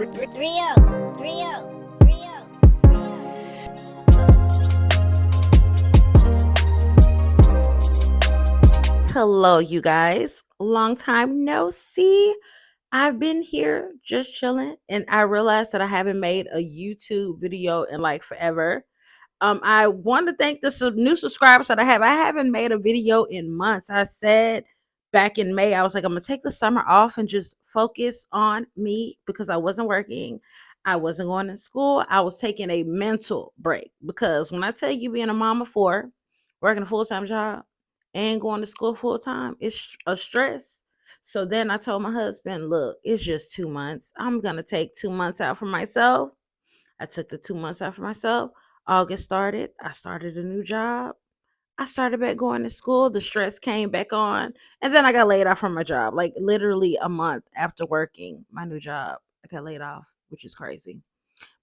Hello, you guys. Long time no see. I've been here just chilling, and I realized that I haven't made a YouTube video in like forever. I want to thank the new subscribers that I have. I haven't made a video in months. I said back in May, I was like, I'm gonna take the summer off and just focus on me because I wasn't working. I wasn't going to school. I was taking a mental break because when I tell you being a mom of four, working a full-time job and going to school full time, it's a stress. So then I told my husband, look, it's just 2 months. I'm gonna take 2 months out for myself. I took the 2 months out for myself. August started. I started a new job. I started back going to school. The stress came back on. And then I got laid off from my job. Like literally a month after working my new job, I got laid off, which is crazy.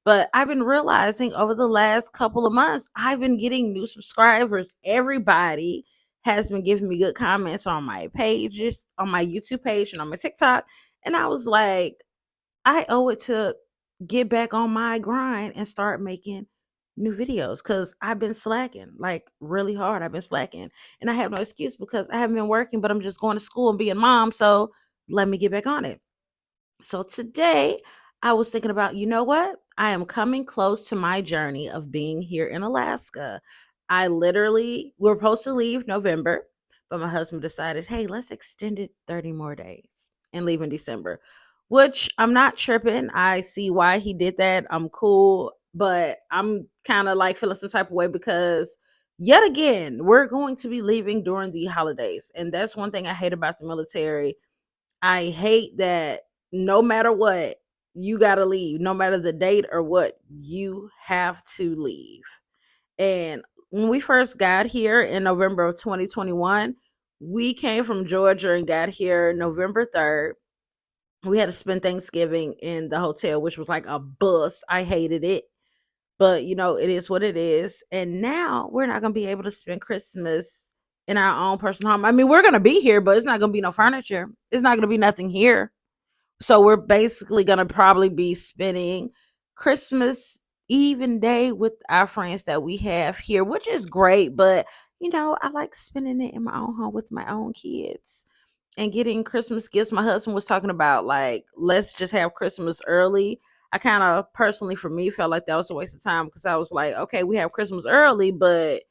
But I've been realizing over the last couple of months, I've been getting new subscribers. Everybody has been giving me good comments on my pages, on my YouTube page, and on my TikTok. And I was like, I owe it to get back on my grind and start making new videos because I've been slacking like really hard. I've been slacking and I have no excuse because I haven't been working, but I'm just going to school and being mom. So let me get back on it. So today I was thinking about, you know what? I am coming close to my journey of being here in Alaska. We're supposed to leave November, but my husband decided, hey, let's extend it 30 more days and leave in December, which I'm not tripping. I see why he did that. I'm cool, but I'm kind of like feeling some type of way because yet again, we're going to be leaving during the holidays. And that's one thing I hate about the military. I hate that no matter what, you got to leave, no matter the date or what, you have to leave. And when we first got here in November of 2021, we came from Georgia and got here November 3rd. We had to spend Thanksgiving in the hotel, which was like a bus. I hated it. But it is what it is. And now we're not gonna be able to spend Christmas in our own personal home. I mean, we're gonna be here, but it's not gonna be no furniture. It's not gonna be nothing here. So we're basically gonna probably be spending Christmas even day with our friends that we have here, which is great. But I like spending it in my own home with my own kids and getting Christmas gifts. My husband was talking about like, let's just have Christmas early. I kind of personally, for me, felt like that was a waste of time because I was like, okay, we have Christmas early, but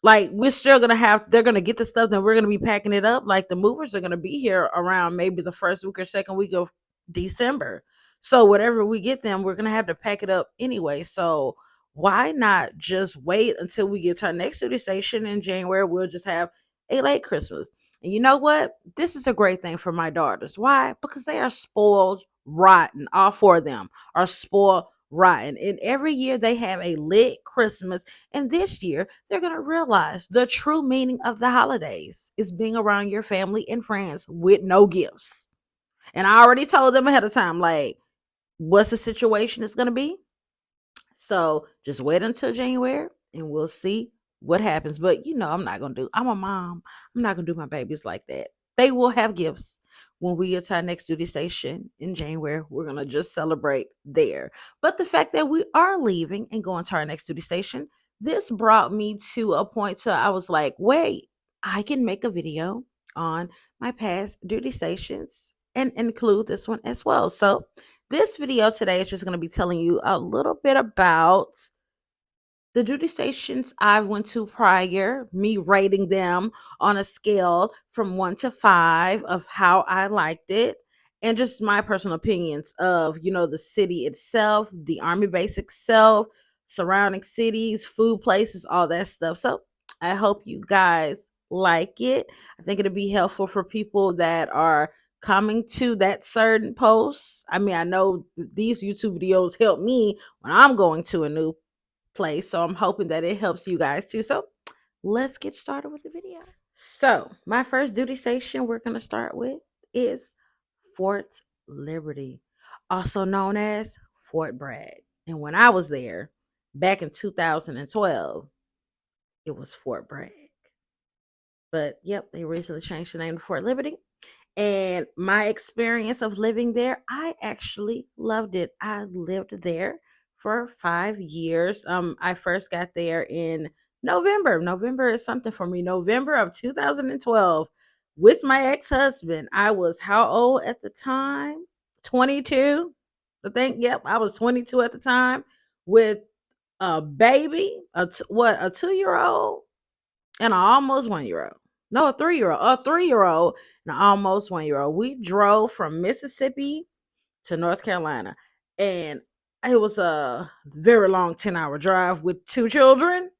like we're still gonna have they're gonna get the stuff, then we're gonna be packing it up. Like the movers are gonna be here around maybe the first week or second week of December. So whatever we get them, we're gonna have to pack it up anyway. So why not just wait until we get to our next duty station in January? We'll just have a late Christmas. And you know what? This is a great thing for my daughters. Why? Because they are spoiled rotten. All four of them are spoiled rotten. And every year they have a lit Christmas, and this year, they're going to realize the true meaning of the holidays is being around your family and friends with no gifts. And I already told them ahead of time, like, what's the situation is going to be. So just wait until January and we'll see what happens. But I'm not going to I'm a mom. I'm not going to do my babies like that. They will have gifts when we get to our next duty station in January. We're going to just celebrate there. But the fact that we are leaving and going to our next duty station, this brought me to a point to I was like, wait, I can make a video on my past duty stations and include this one as well. So this video today is just going to be telling you a little bit about the duty stations I've went to prior, me rating them on a scale from 1 to 5 of how I liked it, and just my personal opinions of, the city itself, the army base itself, surrounding cities, food places, all that stuff. So I hope you guys like it. I think it'll be helpful for people that are coming to that certain post. I mean, I know these YouTube videos help me when I'm going to a new place. So I'm hoping that it helps you guys too. So let's get started with the video. So my first duty station we're going to start with is Fort Liberty, also known as Fort Bragg. And when I was there back in 2012, it was Fort Bragg. But yep, they recently changed the name to Fort Liberty. And my experience of living there, I actually loved it. I lived there for 5 years. I first got there in November. November is something for me. November of 2012 with my ex-husband. I was how old at the time? 22. I think, yep, I was 22 at the time with a baby, a 2-year old and an almost 1-year old. No, a 3-year old and an almost 1-year old. We drove from Mississippi to North Carolina, and it was a very long 10-hour drive with two children,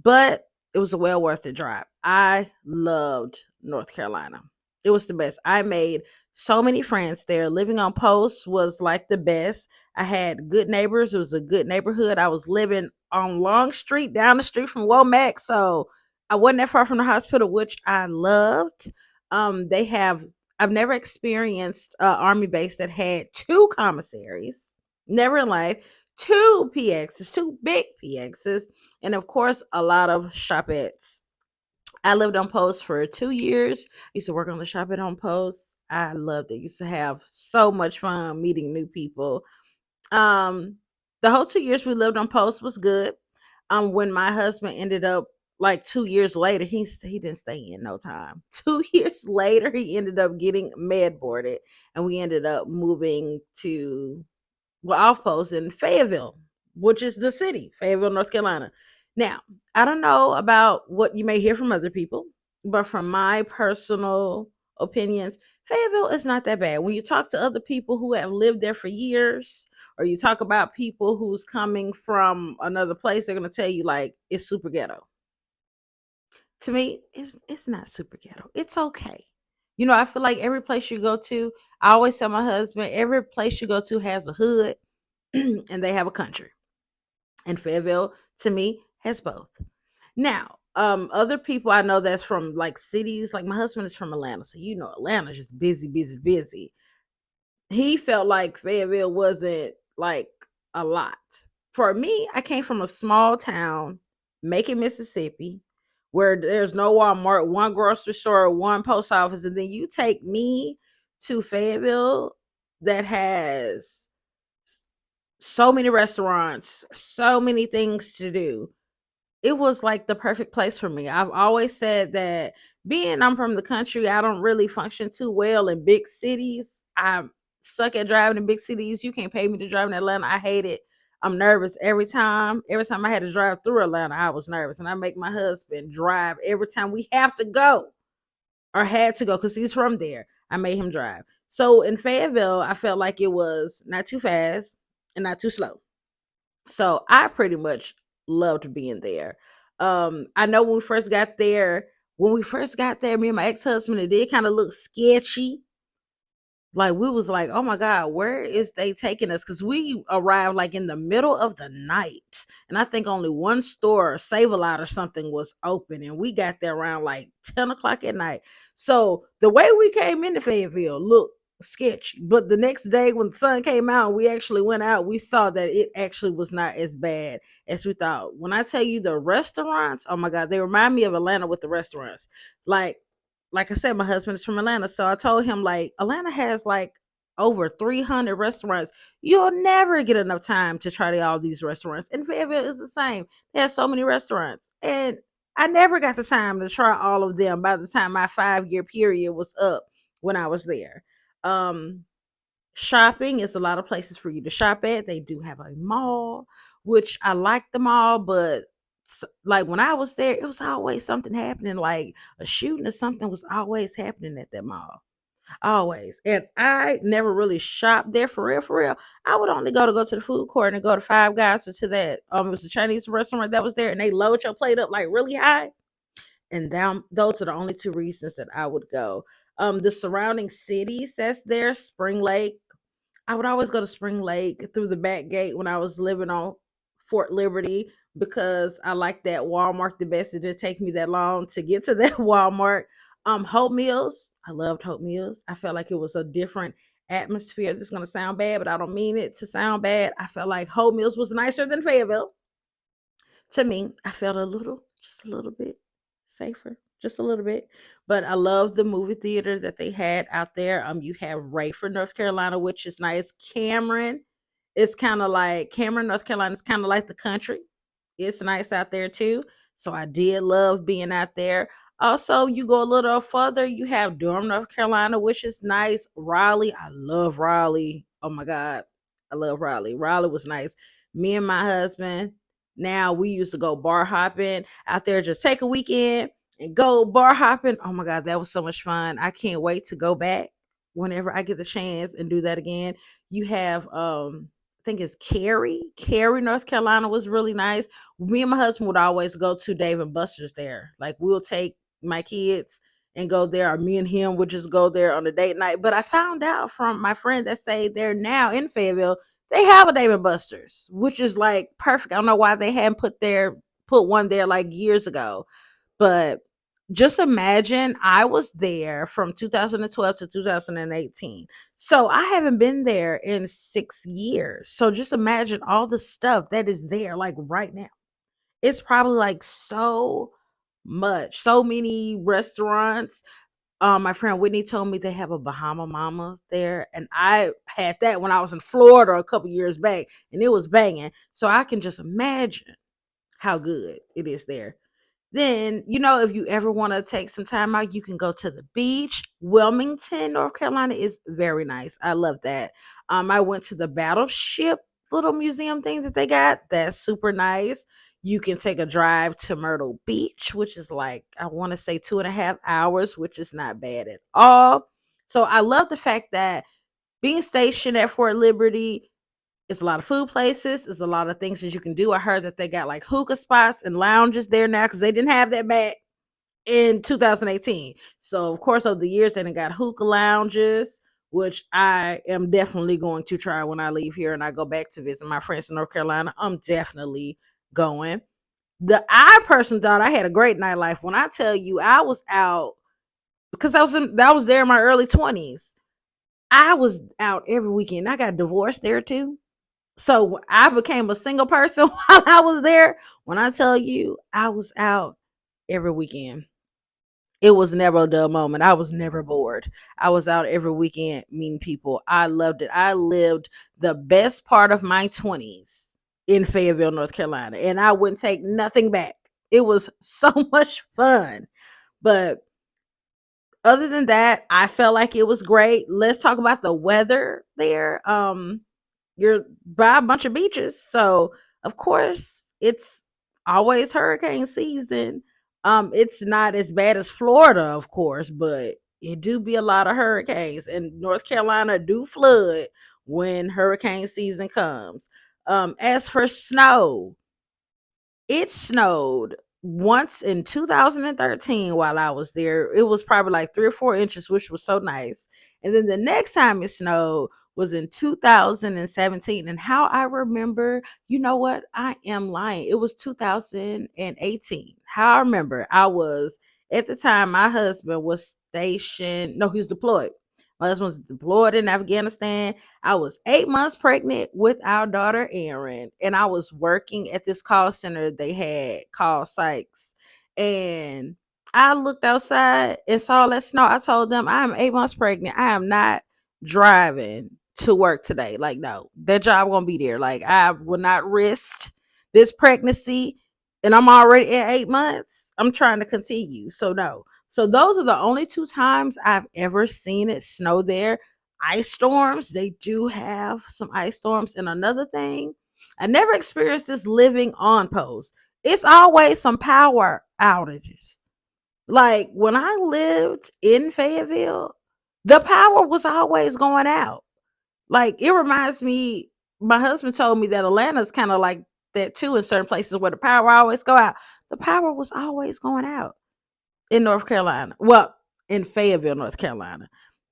but it was a well worth it drive. I loved North Carolina. It was the best. I made so many friends there. Living on post was like the best. I had good neighbors. It was a good neighborhood. I was living on Long Street, down the street from Womack, so I wasn't that far from the hospital, which I loved. They have. I've never experienced an army base that had two commissaries. Never in life. Two PXs, two big PXs, and of course a lot of shopettes. I lived on post for 2 years. Used to work on the shopette on post. I loved it. Used to have so much fun meeting new people. um the whole 2 years we lived on post was good. When my husband ended up, like 2 years later, he didn't stay in no time. 2 years later he ended up getting med boarded, and we ended up moving to, well, off post in Fayetteville, which is the city, Fayetteville, North Carolina. Now, I don't know about what you may hear from other people, but from my personal opinions, Fayetteville is not that bad. When you talk to other people who have lived there for years, or you talk about people who's coming from another place, they're gonna tell you like it's super ghetto. To me, it's not super ghetto. It's okay. I feel like every place you go to, I always tell my husband, every place you go to has a hood and they have a country. And Fayetteville, to me, has both. Now, other people I know that's from like cities, like my husband is from Atlanta, so Atlanta's just busy, busy, busy. He felt like Fayetteville wasn't like a lot. For me, I came from a small town, Macon, Mississippi, where there's no Walmart, one grocery store, one post office, and then you take me to Fayetteville that has so many restaurants, so many things to do. It was like the perfect place for me. I've always said that being I'm from the country, I don't really function too well in big cities. I suck at driving in big cities. You can't pay me to drive in Atlanta. I hate it. I'm nervous every time. Every time I had to drive through Atlanta, I was nervous. And I make my husband drive every time we have to go or had to go because he's from there. I made him drive. So in Fayetteville, I felt like it was not too fast and not too slow. So I pretty much loved being there. I know when we first got there, me and my ex-husband, it did kind of look sketchy. Like we was like, oh my God, where is they taking us? Because we arrived like in the middle of the night. And I think only one store, Save a Lot or something, was open. And we got there around like 10 o'clock at night. So the way we came into Fayetteville looked sketchy. But the next day when the sun came out and we actually went out, we saw that it actually was not as bad as we thought. When I tell you the restaurants, oh my God, they remind me of Atlanta with the restaurants. Like I said, my husband is from Atlanta. So I told him like Atlanta has like over 300 restaurants. You'll never get enough time to try to all these restaurants. And Fayetteville is the same. They have so many restaurants. And I never got the time to try all of them by the time my 5-year period was up when I was there. Um, Shopping is a lot of places for you to shop at. They do have a mall, which I like the mall, but like when I was there, it was always something happening, like a shooting or something was always happening at that mall. Always. And I never really shopped there for real, for real. I would only go to the food court and go to Five Guys or to that it was a Chinese restaurant that was there and they load your plate up like really high. And down those are the only two reasons that I would go. The surrounding cities that's there, Spring Lake, I would always go to Spring Lake through the back gate when I was living on Fort Liberty because I like that Walmart the best. It didn't take me that long to get to that Walmart. Hope Meals. I loved Hope Meals. I felt like it was a different atmosphere. This is gonna sound bad, but I don't mean it to sound bad. I felt like Hope Meals was nicer than Fayetteville. To me, I felt just a little bit safer, just a little bit. But I love the movie theater that they had out there. You have Rayford, North Carolina, which is nice. Cameron, it's kind of like Cameron, North Carolina. It's kind of like the country. It's nice out there too. So I did love being out there. Also, you go a little further, you have Durham, North Carolina, which is nice. Raleigh, I love Raleigh. Oh my God, I love Raleigh. Raleigh was nice. Me and my husband, now we used to go bar hopping out there, just take a weekend and go bar hopping. Oh my God, that was so much fun. I can't wait to go back whenever I get the chance and do that again. You have I think it's Cary. Cary, North Carolina was really nice. Me and my husband would always go to Dave and Buster's there. Like we'll take my kids and go there, or me and him would just go there on a date night. But I found out from my friend that say they're now in Fayetteville, they have a Dave and Buster's, which is like perfect. I don't know why they hadn't put one there like years ago. But just imagine I was there from 2012 to 2018. So I haven't been there in 6 years. So just imagine all the stuff that is there like right now. It's probably like so much, so many restaurants. My friend Whitney told me they have a Bahama Mama there, and I had that when I was in Florida a couple years back, and it was banging. So I can just imagine how good it is there. Then, if you ever want to take some time out, you can go to the beach. Wilmington, North Carolina is very nice. I love that. I went to the battleship little museum thing that they got. That's super nice. You can take a drive to Myrtle Beach, which is like, I want to say 2.5 hours, which is not bad at all. So I love the fact that being stationed at Fort Liberty, it's a lot of food places. It's a lot of things that you can do. I heard that they got like hookah spots and lounges there now because they didn't have that back in 2018. So of course, over the years, they done got hookah lounges, which I am definitely going to try when I leave here and I go back to visit my friends in North Carolina. I'm definitely going. I personally thought I had a great nightlife. When I tell you, I was out because I was there in my early 20s. I was out every weekend. I got divorced there too. So I became a single person while I was there. When I tell you, I was out every weekend. It was never a dull moment. I was never bored. I was out every weekend meeting people. I loved it. I lived the best part of my 20s in Fayetteville, North Carolina, and I wouldn't take nothing back. It was so much fun. But other than that, I felt like it was great. Let's talk about the weather there. You're by a bunch of beaches, so of course it's always hurricane season. It's not as bad as Florida, of course, but it do be a lot of hurricanes, and North Carolina do flood when hurricane season comes. As for snow, it snowed once in 2013 while I was there. It was probably like 3 or 4 inches, which was so nice. And then the next time it snowed was in 2017. And how I remember, you know what? I am lying. It was 2018. How I remember, I was at the time, my husband was stationed, no, he was deployed. My husband was deployed in Afghanistan. I was 8 months pregnant with our daughter Erin, and I was working at this call center they had called Sykes. And I looked outside and saw that snow. I told them, I'm 8 months pregnant. I am not driving to work today. Like, no, that job gonna be there. Like, I will not risk this pregnancy, and I'm already at 8 months. I'm trying to continue. So no. So those are the only two times I've ever seen it snow there. Ice storms, they do have some ice storms. And another thing, I never experienced this living on post. It's always some power outages. Like when I lived in Fayetteville, the power was always going out. Like it reminds me, my husband told me that Atlanta's kind of like that too in certain places where the power always go out. The power was always going out in North Carolina. Well, in Fayetteville, North Carolina.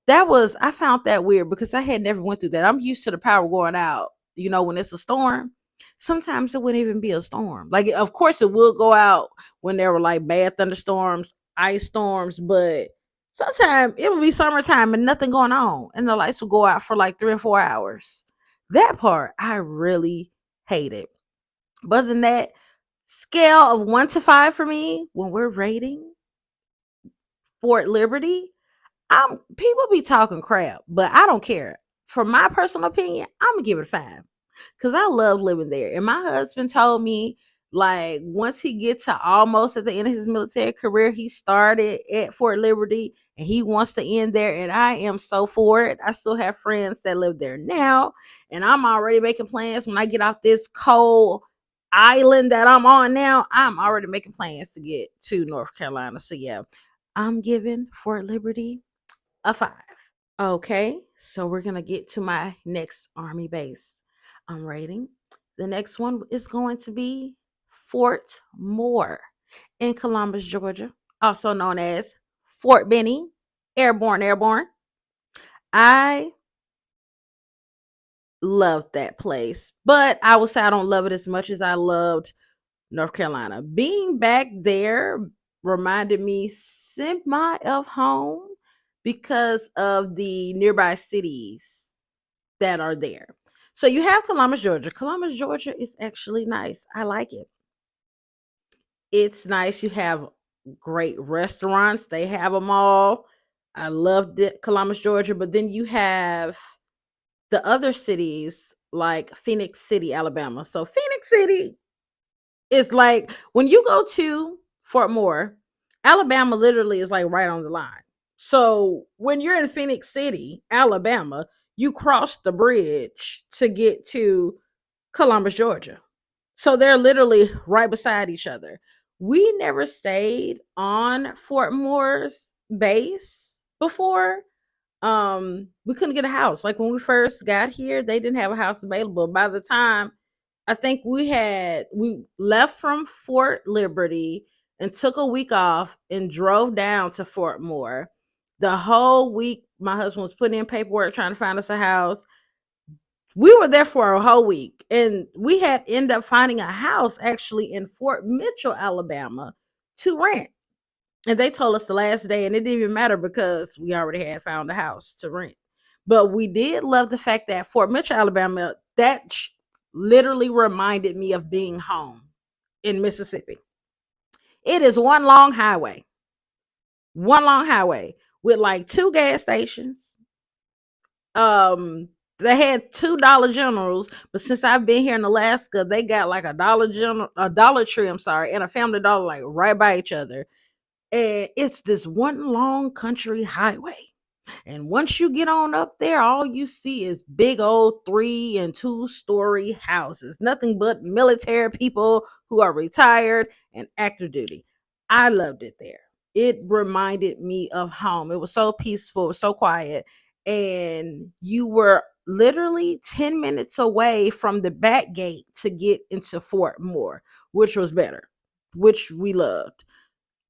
I found that weird because I had never went through that. I'm used to the power going out, when it's a storm. Sometimes it wouldn't even be a storm. Like, of course, it will go out when there were like bad thunderstorms, ice storms, but sometimes it would be summertime and nothing going on, and the lights would go out for like 3 or 4 hours. That part I really hated. But other than that, Scale of 1 to 5 for me when we're rating Fort Liberty, people be talking crap, but I don't care. For my personal opinion, I'm gonna give it a 5 because I love living there. And my husband told me, like, once he gets to almost at the end of his military career, he started at Fort Liberty and he wants to end there. And I am so for it. I still have friends that live there now, and I'm already making plans when I get off this cold island that I'm on now. I'm already making plans to get to North Carolina. So yeah, I'm giving Fort Liberty a 5. Okay, so we're gonna get to my next Army base I'm rating. The next one is going to be Fort Moore in Columbus, Georgia, also known as Fort Benning. Airborne, airborne. I loved that place, but I would say I don't love it as much as I loved North Carolina. Being back there reminded me semi of home because of the nearby cities that are there. So you have Columbus, Georgia. Columbus, Georgia is actually nice. I like it. It's nice. You have great restaurants. They have them all. I loved it, Columbus, Georgia. But then you have the other cities like Phoenix City, Alabama. So Phoenix City is like when you go to Fort Moore, Alabama literally is like right on the line. So when you're in Phoenix City, Alabama, you cross the bridge to get to Columbus, Georgia. So they're literally right beside each other. We never stayed on Fort Moore's base before. We couldn't get a house. Like when we first got here, they didn't have a house available. By the time I think we left from Fort Liberty and took a week off and drove down to Fort Moore. The whole week my husband was putting in paperwork trying to find us a house. We were there for a whole week and we had ended up finding a house actually in Fort Mitchell, Alabama to rent. And they told us the last day, and it didn't even matter because we already had found a house to rent. But we did love the fact that Fort Mitchell, Alabama, literally reminded me of being home in Mississippi. It is one long highway with like two gas stations. They had $2 generals, but since I've been here in Alaska, they got like a Dollar Tree, I'm sorry, and a Family Dollar like right by each other. And it's this one long country highway. And once you get on up there, all you see is big old 3 and 2 story houses. Nothing but military people who are retired and active duty. I loved it there. It reminded me of home. It was so peaceful, it was so quiet. And you were literally 10 minutes away from the back gate to get into Fort Moore, which was better, which we loved.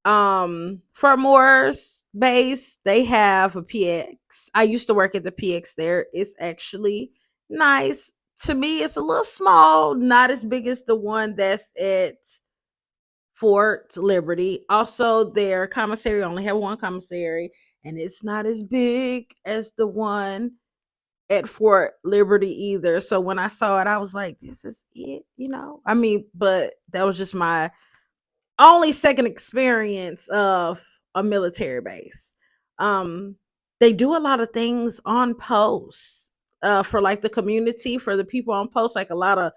Fort Moore's base, they have a PX. I used to work at the PX there. It's actually nice. To me, it's a little small, not as big as the one that's at Fort Liberty. Also, their commissary only have one commissary, and it's not as big as the one at Fort Liberty either. So when I saw it, I was like, this is it. I mean, but that was just my only second experience of a military base. Um, they do a lot of things on post for like the community, for the people on post, like a lot of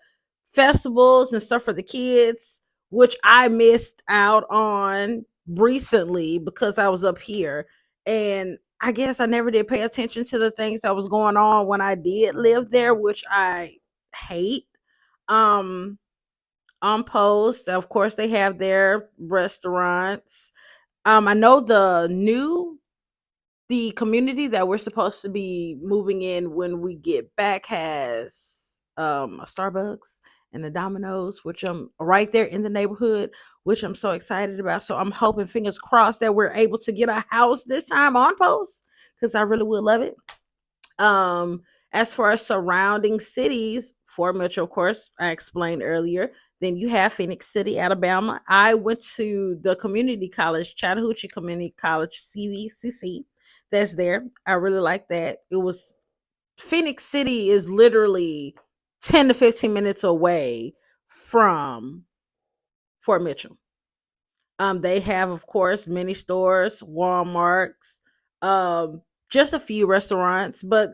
festivals and stuff for the kids, which I missed out on recently because I was up here. And I guess I never did pay attention to the things that was going on when I did live there, which I hate. Um, on post. Of course, they have their restaurants. I know the community that we're supposed to be moving in when we get back has a Starbucks and a Domino's, which I'm right there in the neighborhood, which I'm so excited about. So I'm hoping, fingers crossed, that we're able to get a house this time on post because I really would love it. Um, as far as surrounding cities, Fort Mitchell, of course, I explained earlier. Then you have Phoenix City, Alabama. I went to the community college, Chattahoochee Community College, CVCC. That's there. I really like that. It was Phoenix City is literally 10 to 15 minutes away from Fort Mitchell. They have, of course, many stores, Walmarts, um, just a few restaurants. But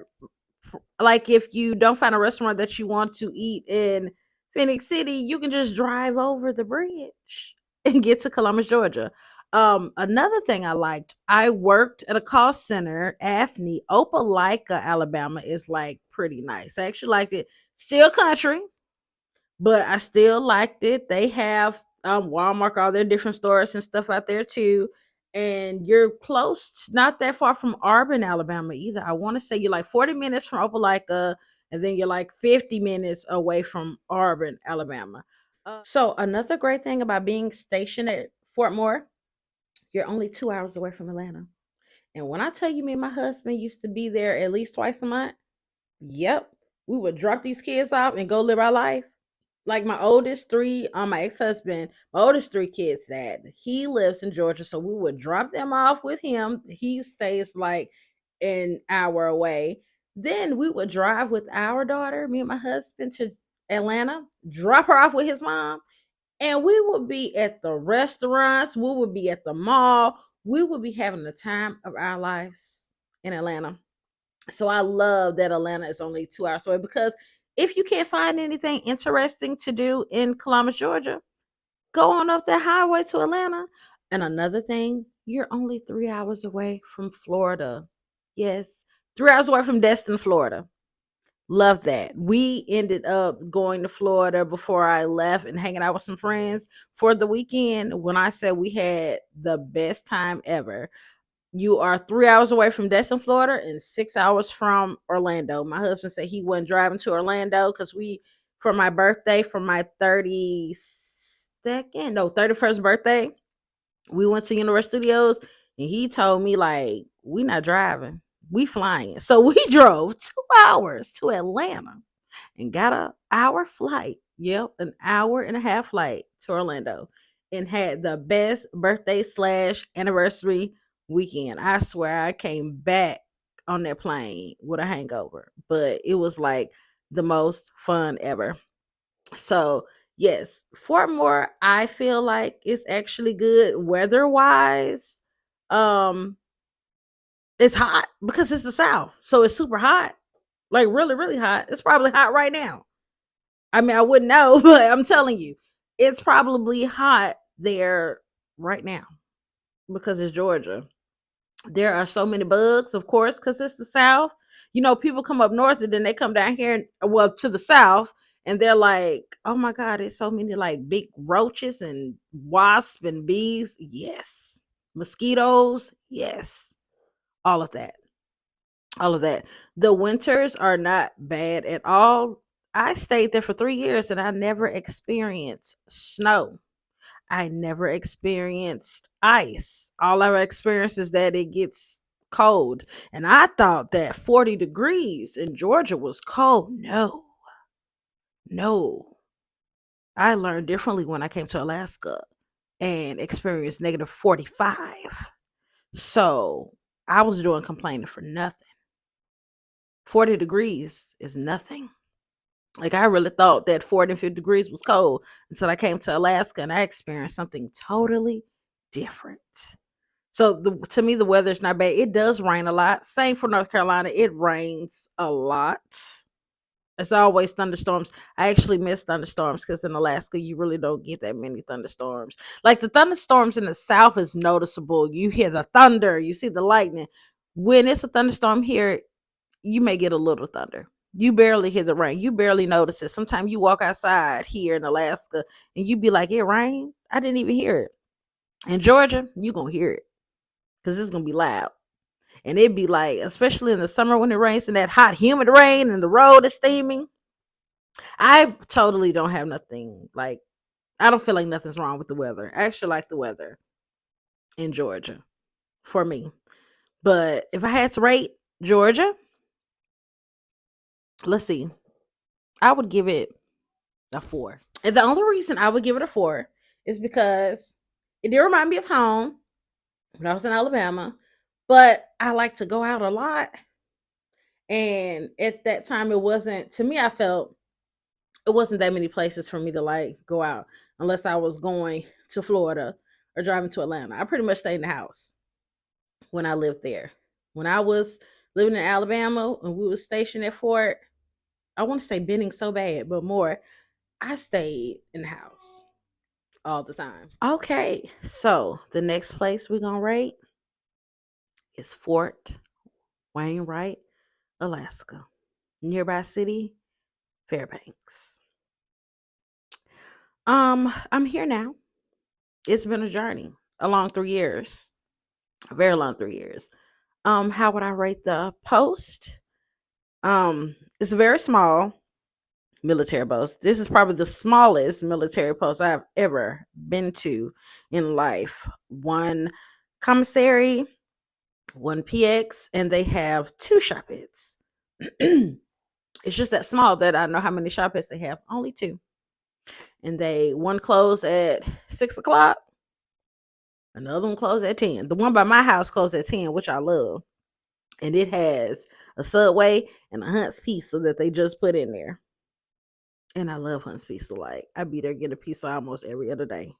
like, if you don't find a restaurant that you want to eat in Phoenix City, you can just drive over the bridge and get to Columbus, Georgia. Another thing I liked, I worked at a call center, AFNI. Opelika, Alabama is like pretty nice. I actually liked it. Still country, but I still liked it. They have Walmart, all their different stores and stuff out there too. And you're close, not that far from Auburn, Alabama either. I want to say you're like 40 minutes from Opelika, and then you're like 50 minutes away from Auburn, Alabama. So another great thing about being stationed at Fort Moore, you're only 2 hours away from Atlanta. And when I tell you, me and my husband used to be there at least twice a month, yep, we would drop these kids off and go live our life. Like my oldest three, my ex-husband, my oldest three kids, dad, he lives in Georgia, so we would drop them off with him. He stays like an hour away. Then we would drive with our daughter, me and my husband, to Atlanta, drop her off with his mom, and we would be at the restaurants, we would be at the mall, we would be having the time of our lives in Atlanta. So I love that Atlanta is only 2 hours away, because if you can't find anything interesting to do in Columbus, Georgia, go on up the highway to Atlanta. And another thing, you're only 3 hours away from Florida. Yes, 3 hours away from Destin, Florida. Love that. We ended up going to Florida before I left and hanging out with some friends for the weekend. When I said we had the best time ever, you are 3 hours away from Destin, Florida, and 6 hours from Orlando. My husband said he wasn't driving to Orlando because for my birthday, for my 32nd, no, 31st birthday, we went to Universal Studios, and he told me, like, we not driving, we flying. So we drove 2 hours to Atlanta and got a hour flight. Yep, an hour and a half flight to Orlando, and had the best birthday slash anniversary weekend. I swear I came back on that plane with a hangover, but it was like the most fun ever. So yes, Fort Moore, I feel like it's actually good weather wise. Um, it's hot because it's the South, so it's super hot, like really, really hot. It's probably hot right now. I mean, I wouldn't know, but I'm telling you, it's probably hot there right now because it's Georgia. There are so many bugs, of course, because it's the South. You know, people come up north and then they come down here, and, well, to the South, and they're like, oh my God, there's so many like big roaches and wasps and bees. Yes. Mosquitoes. Yes. All of that. All of that. The winters are not bad at all. I stayed there for 3 years and I never experienced snow. I never experienced ice. All I experienced is that it gets cold. And I thought that 40 degrees in Georgia was cold. No, no. I learned differently when I came to Alaska and experienced negative 45. So I was doing complaining for nothing. 40 degrees is nothing. Like, I really thought that 40 and 50 degrees was cold until I came to Alaska and I experienced something totally different. So to me, the weather's not bad. It does rain a lot. Same for North Carolina. It rains a lot. It's always thunderstorms. I actually miss thunderstorms because in Alaska, you really don't get that many thunderstorms. Like, the thunderstorms in the South is noticeable. You hear the thunder, you see the lightning. When it's a thunderstorm here, you may get a little thunder. You barely hear the rain. You barely notice it. Sometimes you walk outside here in Alaska and you be like, it rained? I didn't even hear it. In Georgia, you going to hear it because it's going to be loud. And it'd be like, especially in the summer when it rains and that hot, humid rain and the road is steaming. I totally don't have nothing. Like, I don't feel like nothing's wrong with the weather. I actually like the weather in Georgia for me. But if I had to rate Georgia, let's see, I would give it a 4. And the only reason I would give it a 4 is because it did remind me of home when I was in Alabama, but I like to go out a lot. And at that time, it wasn't, to me, I felt it wasn't that many places for me to like go out. unless I was going to Florida or driving to Atlanta. I pretty much stayed in the house when I lived there. When I was living in Alabama and we was stationed at Fort, I want to say Benning so bad, but more, I stayed in the house all the time. Okay, so the next place we're gonna rate is Fort Wainwright, Alaska. Nearby city, Fairbanks. I'm here now. It's been a journey, a long 3 years, a very long 3 years. How would I rate the post? It's very small military post. This is probably the smallest military post I've ever been to in life. One commissary, one PX, and they have two shop pits. It's just that small that I know how many shop pits they have. Only two. And they one closed at 6 o'clock, another one closed at 10. The one by my house closed at 10, which I love. And it has a Subway and a Hunt's Pizza that they just put in there. And I love Hunt's Pizza. Like, I be there getting a pizza almost every other day.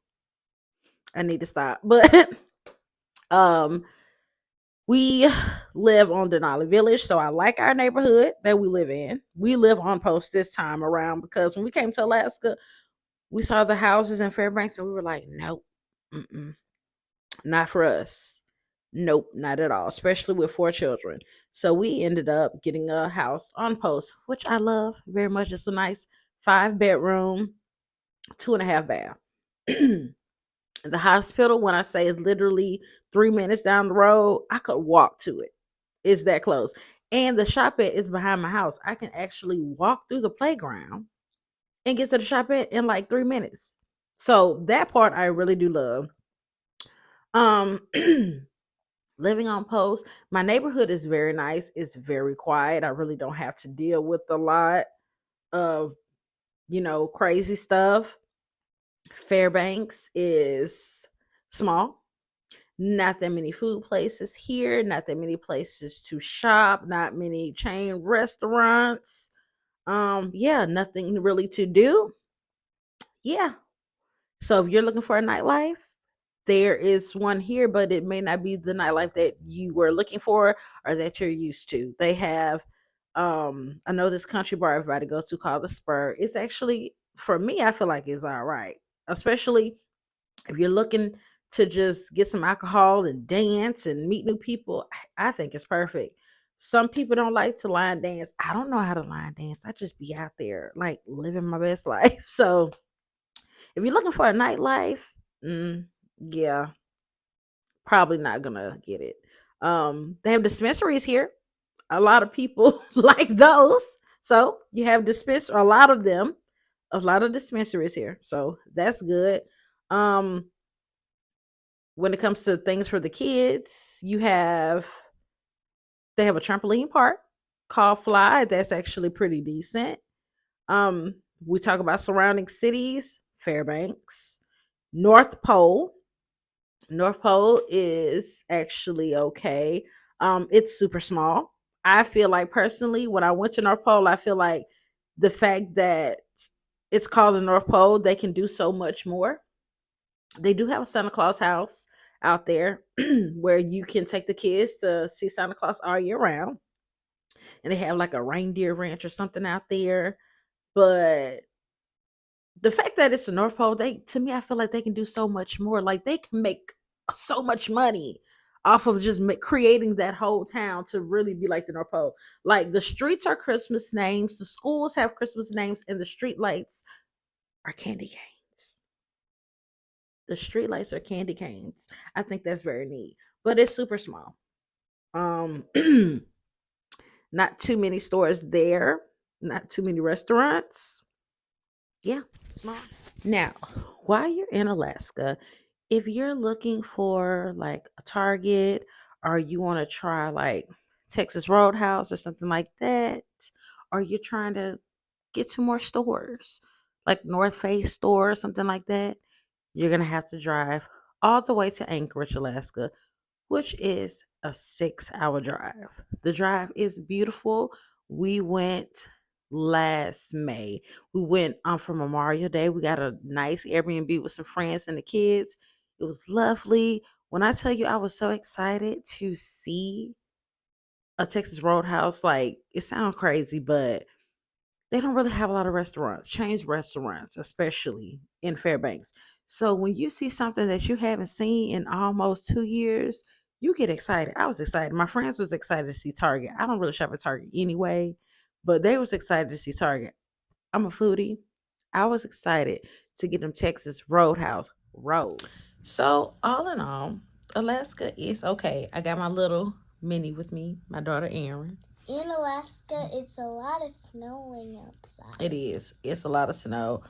I need to stop. But um we live on Denali Village, so I like our neighborhood that we live in. We live on post this time around because when we came to Alaska, we saw the houses in Fairbanks and we were like, nope, not for us. Nope, not at all, especially with 4 children. So we ended up getting a house on post, which I love very much. It's a nice 5 bedroom, 2.5 bath. The hospital, when I say is literally 3 minutes down the road, I could walk to it. It's that close. And the shop at is behind my house. I can actually walk through the playground and get to the shop at in like 3 minutes. So that part I really do love. Um Living on post, my neighborhood is very nice. It's very quiet. I really don't have to deal with a lot of, crazy stuff. Fairbanks is small. Not that many food places here, not that many places to shop, not many chain restaurants. Yeah, nothing really to do. Yeah. So if you're looking for a nightlife, there is one here, but it may not be the nightlife that you were looking for or that you're used to. They have I know this country bar everybody goes to called the Spur. It's actually, for me, I feel like it's all right. Especially if you're looking to just get some alcohol and dance and meet new people, I think it's perfect. Some people don't like to line dance. I don't know how to line dance. I just be out there like living my best life. So if you're looking for a nightlife, yeah, probably not gonna get it. They have dispensaries here. A lot of people like those. So you have a lot of them, a lot of dispensaries here. So that's good. Um, when it comes to things for the kids, they have a trampoline park called Fly. That's actually pretty decent. Um, we talk about surrounding cities, Fairbanks, North Pole. North Pole is actually okay. It's super small. I feel like personally, when I went to North Pole, I feel like the fact that it's called the North Pole, they can do so much more. They do have a Santa Claus house out there where you can take the kids to see Santa Claus all year round. And they have like a reindeer ranch or something out there. But the fact that it's the North Pole, to me, I feel like they can do so much more. Like they can make so much money off of just creating that whole town to really be like the North Pole. Like the streets are Christmas names, the schools have Christmas names, and the street lights are candy canes. The street lights are candy canes. I think that's very neat, but it's super small. Um, not too many stores there, not too many restaurants. Yeah, small. Now, while you're in Alaska, if you're looking for like a Target or you want to try like Texas Roadhouse or something like that, or you're trying to get to more stores like North Face store or something like that, you're going to have to drive all the way to Anchorage, Alaska, which is a 6-hour drive. The drive is beautiful. We went last May. We went for Memorial Day. We got a nice Airbnb with some friends and the kids. It was lovely. When I tell you I was so excited to see a Texas Roadhouse, like it sounds crazy, but they don't really have a lot of restaurants, chain restaurants, especially in Fairbanks. So when you see something that you haven't seen in almost 2 years, you get excited. I was excited. My friends was excited to see Target. I don't really shop at Target anyway, but they was excited to see Target. I'm a foodie. I was excited to get them Texas Roadhouse rolls. So all in all, Alaska is okay. I got my little mini with me, my daughter Erin. In Alaska, it's a lot of snowing outside. It is. It's a lot of snow.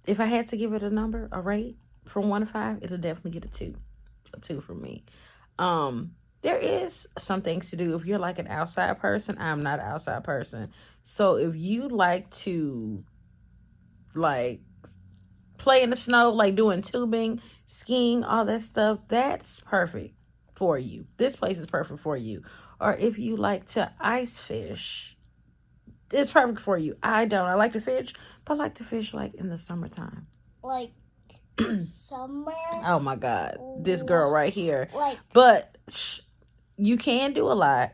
If I had to give it a number, a rate from 1 to 5, it'll definitely get a 2 from me. There is some things to do if you're like an outside person. I'm not an outside person, so if you like to like play in the snow, like doing tubing, skiing, all that stuff, that's perfect for you. This place is perfect for you. Or if you like to ice fish, it's perfect for you. I don't. I like to fish, but I like to fish like in the summertime. Like summer? Oh my God. This girl right here. Like, but you can do a lot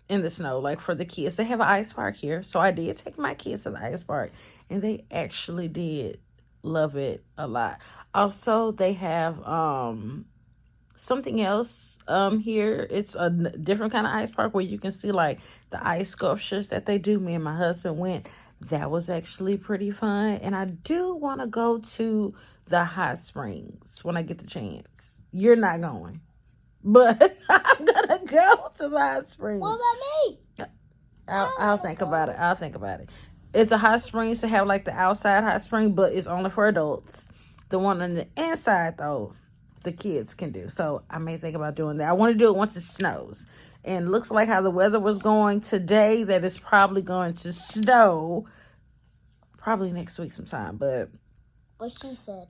in the snow. Like for the kids, they have an ice park here. So I did take my kids to the ice park, and they actually did love it a lot. Also, they have something else here. It's a different kind of ice park where you can see like the ice sculptures that they do. Me and my husband went. That was actually pretty fun, and I do want to go to the hot springs when I get the chance. You're not going, but I'm gonna go to the hot springs. What about me? I'll think about it. I'll think about it. It's the hot springs to have like the outside hot spring, but it's only for adults. The one on the inside though, the kids can do. So I may think about doing that. I want to do it once it snows. And looks like how the weather was going today, that it's probably going to snow probably next week sometime. But what she said.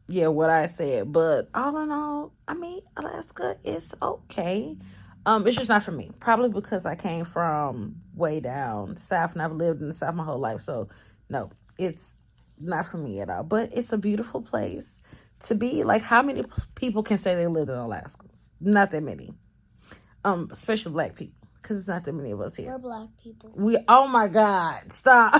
Yeah, what I said. But all in all, I mean, Alaska is okay. It's just not for me. Probably because I came from way down south and I've lived in the south my whole life. So no, it's not for me at all. But it's a beautiful place to be. Like, how many people can say they lived in Alaska? Not that many. Especially black people, because it's not that many of us here. We're black people. Oh my God, stop.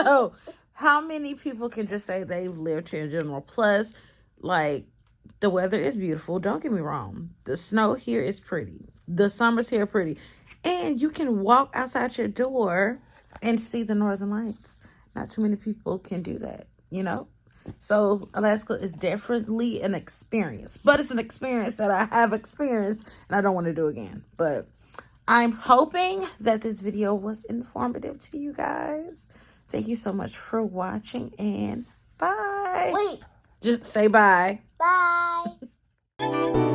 So how many people can just say they've lived here in general? Plus, like, the weather is beautiful. Don't get me wrong. The snow here is pretty. The summers here are pretty. And you can walk outside your door and see the northern lights. Not too many people can do that, you know? So Alaska is definitely an experience. But it's an experience that I have experienced and I don't want to do again. But I'm hoping that this video was informative to you guys. Thank you so much for watching, and bye. Wait. Just say bye. Bye.